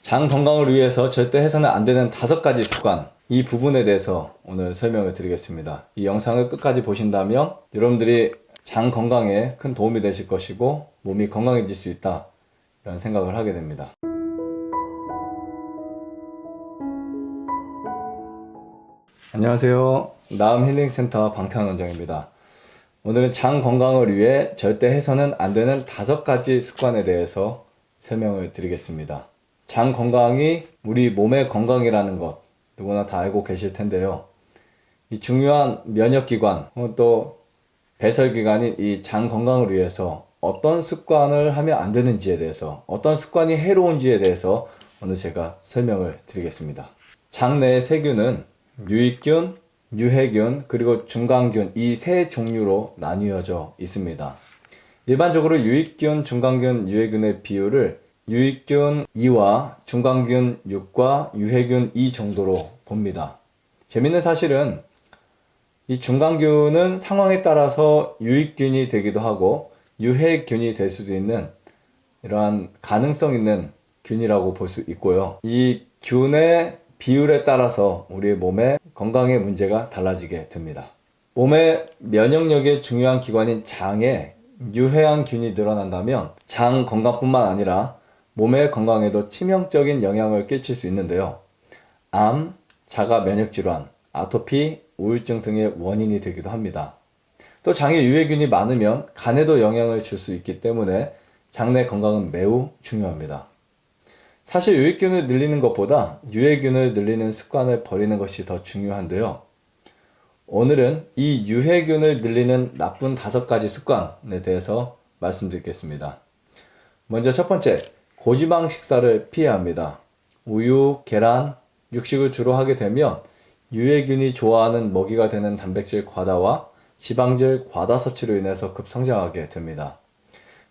장 건강을 위해서 절대 해서는 안 되는 5가지 습관, 이 부분에 대해서 오늘 설명을 드리겠습니다. 이 영상을 끝까지 보신다면 여러분들이 장 건강에 큰 도움이 되실 것이고 몸이 건강해질 수 있다, 이런 생각을 하게 됩니다. 안녕하세요. 나음 힐링센터 방태환 원장입니다. 오늘은 장 건강을 위해 절대 해서는 안 되는 5가지 습관에 대해서 설명을 드리겠습니다. 장 건강이 우리 몸의 건강이라는 것 누구나 다 알고 계실 텐데요. 이 중요한 면역기관 또 배설기관인 이 장 건강을 위해서 어떤 습관을 하면 안 되는지에 대해서, 어떤 습관이 해로운지에 대해서 오늘 제가 설명을 드리겠습니다. 장 내의 세균은 유익균, 유해균, 그리고 중간균, 이 세 종류로 나뉘어져 있습니다. 일반적으로 유익균, 중간균, 유해균의 비율을 유익균 2와 중간균 6과 유해균 2 정도로 봅니다. 재밌는 사실은 이 중간균은 상황에 따라서 유익균이 되기도 하고 유해균이 될 수도 있는 이러한 가능성 있는 균이라고 볼 수 있고요. 이 균의 비율에 따라서 우리 몸의 건강의 문제가 달라지게 됩니다. 몸의 면역력의 중요한 기관인 장에 유해한 균이 늘어난다면 장 건강뿐만 아니라 몸의 건강에도 치명적인 영향을 끼칠 수 있는데요. 암, 자가 면역질환, 아토피, 우울증 등의 원인이 되기도 합니다. 또 장에 유해균이 많으면 간에도 영향을 줄 수 있기 때문에 장내 건강은 매우 중요합니다. 사실 유익균을 늘리는 것보다 유해균을 늘리는 습관을 버리는 것이 더 중요한데요. 오늘은 이 유해균을 늘리는 나쁜 5가지 습관에 대해서 말씀드리겠습니다. 먼저 첫 번째, 고지방 식사를 피해야 합니다. 우유, 계란, 육식을 주로 하게 되면 유해균이 좋아하는 먹이가 되는 단백질 과다와 지방질 과다 섭취로 인해서 급성장하게 됩니다.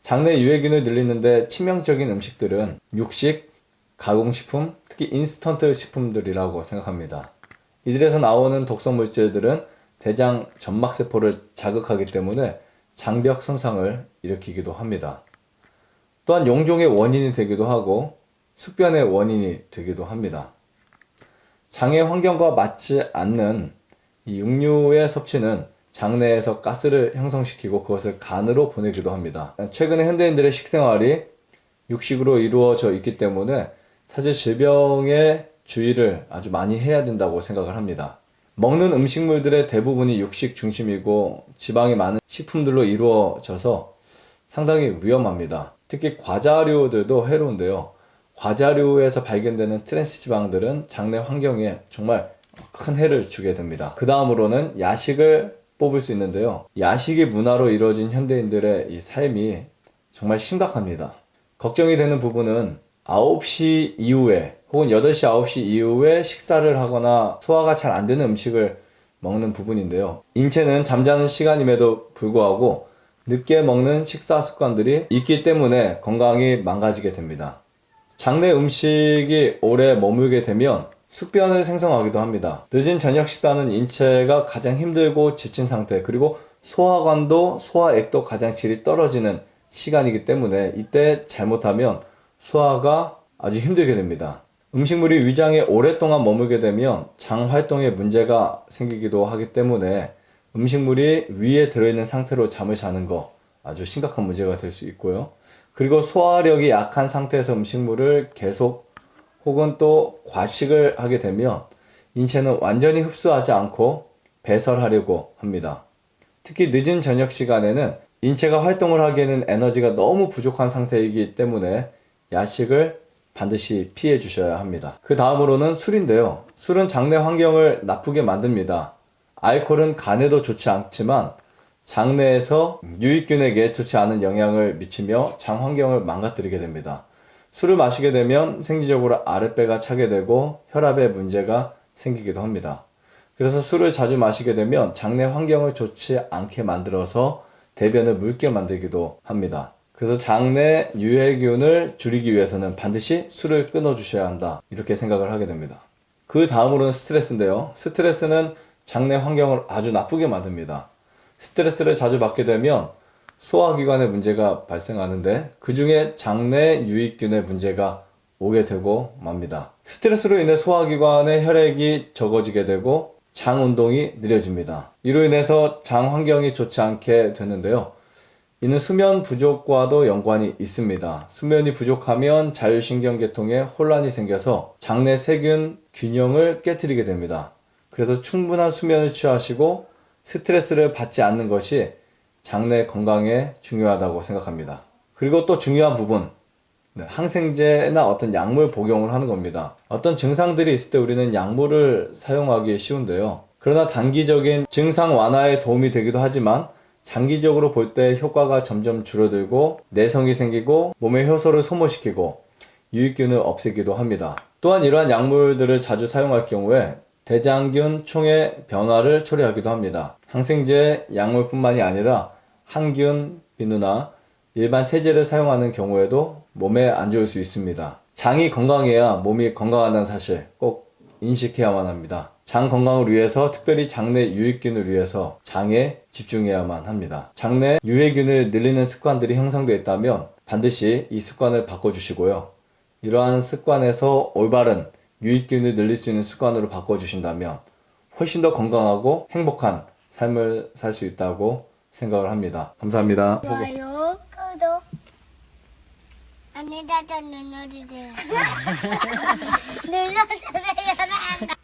장내 유해균을 늘리는데 치명적인 음식들은 육식, 가공식품, 특히 인스턴트 식품들이라고 생각합니다. 이들에서 나오는 독성 물질들은 대장 점막세포를 자극하기 때문에 장벽 손상을 일으키기도 합니다. 또한 용종의 원인이 되기도 하고 숙변의 원인이 되기도 합니다. 장의 환경과 맞지 않는 이 육류의 섭취는 장내에서 가스를 형성시키고 그것을 간으로 보내기도 합니다. 최근에 현대인들의 식생활이 육식으로 이루어져 있기 때문에 사실 질병에 주의를 아주 많이 해야 된다고 생각을 합니다. 먹는 음식물들의 대부분이 육식 중심이고 지방이 많은 식품들로 이루어져서 상당히 위험합니다. 특히 과자류들도 해로운데요. 과자류에서 발견되는 트랜스 지방들은 장내 환경에 정말 큰 해를 주게 됩니다. 그 다음으로는 야식을 뽑을 수 있는데요. 야식이 문화로 이루어진 현대인들의 이 삶이 정말 심각합니다. 걱정이 되는 부분은 9시 이후에 혹은 8시, 9시 이후에 식사를 하거나 소화가 잘 안 되는 음식을 먹는 부분인데요. 인체는 잠자는 시간임에도 불구하고 늦게 먹는 식사 습관들이 있기 때문에 건강이 망가지게 됩니다. 장내 음식이 오래 머물게 되면 숙변을 생성하기도 합니다. 늦은 저녁 식사는 인체가 가장 힘들고 지친 상태, 그리고 소화관도 소화액도 가장 질이 떨어지는 시간이기 때문에 이때 잘못하면 소화가 아주 힘들게 됩니다. 음식물이 위장에 오랫동안 머물게 되면 장 활동에 문제가 생기기도 하기 때문에 음식물이 위에 들어있는 상태로 잠을 자는 거 아주 심각한 문제가 될 수 있고요. 그리고 소화력이 약한 상태에서 음식물을 계속 혹은 또 과식을 하게 되면 인체는 완전히 흡수하지 않고 배설하려고 합니다. 특히 늦은 저녁 시간에는 인체가 활동을 하기에는 에너지가 너무 부족한 상태이기 때문에 야식을 반드시 피해 주셔야 합니다. 그 다음으로는 술인데요. 술은 장내 환경을 나쁘게 만듭니다. 알코올은 간에도 좋지 않지만 장내에서 유익균에게 좋지 않은 영향을 미치며 장 환경을 망가뜨리게 됩니다. 술을 마시게 되면 생리적으로 아랫배가 차게 되고 혈압에 문제가 생기기도 합니다. 그래서 술을 자주 마시게 되면 장내 환경을 좋지 않게 만들어서 대변을 묽게 만들기도 합니다. 그래서 장내 유해균을 줄이기 위해서는 반드시 술을 끊어 주셔야 한다, 이렇게 생각을 하게 됩니다. 그 다음으로는 스트레스인데요. 스트레스는 장내 환경을 아주 나쁘게 만듭니다. 스트레스를 자주 받게 되면 소화기관에 문제가 발생하는데 그 중에 장내 유익균의 문제가 오게 되고 맙니다. 스트레스로 인해 소화기관의 혈액이 적어지게 되고 장 운동이 느려집니다. 이로 인해서 장 환경이 좋지 않게 되는데요. 이는 수면 부족과도 연관이 있습니다. 수면이 부족하면 자율신경계통에 혼란이 생겨서 장내 세균 균형을 깨트리게 됩니다. 그래서 충분한 수면을 취하시고 스트레스를 받지 않는 것이 장내 건강에 중요하다고 생각합니다. 그리고 또 중요한 부분, 항생제나 어떤 약물 복용을 하는 겁니다. 어떤 증상들이 있을 때 우리는 약물을 사용하기 쉬운데요. 그러나 단기적인 증상 완화에 도움이 되기도 하지만 장기적으로 볼 때 효과가 점점 줄어들고 내성이 생기고 몸의 효소를 소모시키고 유익균을 없애기도 합니다. 또한 이러한 약물들을 자주 사용할 경우에 대장균 총의 변화를 초래하기도 합니다. 항생제 약물뿐만이 아니라 항균, 비누나 일반 세제를 사용하는 경우에도 몸에 안 좋을 수 있습니다. 장이 건강해야 몸이 건강하다는 사실 꼭 인식해야만 합니다. 장 건강을 위해서, 특별히 장내 유익균을 위해서 장에 집중해야만 합니다. 장내 유해균을 늘리는 습관들이 형성되어 있다면 반드시 이 습관을 바꿔주시고요. 이러한 습관에서 올바른 유익균을 늘릴 수 있는 습관으로 바꿔주신다면 훨씬 더 건강하고 행복한 삶을 살 수 있다고 생각을 합니다. 감사합니다. 좋아요, 구독, 안내자전 눌러주세요. 눌러주세요.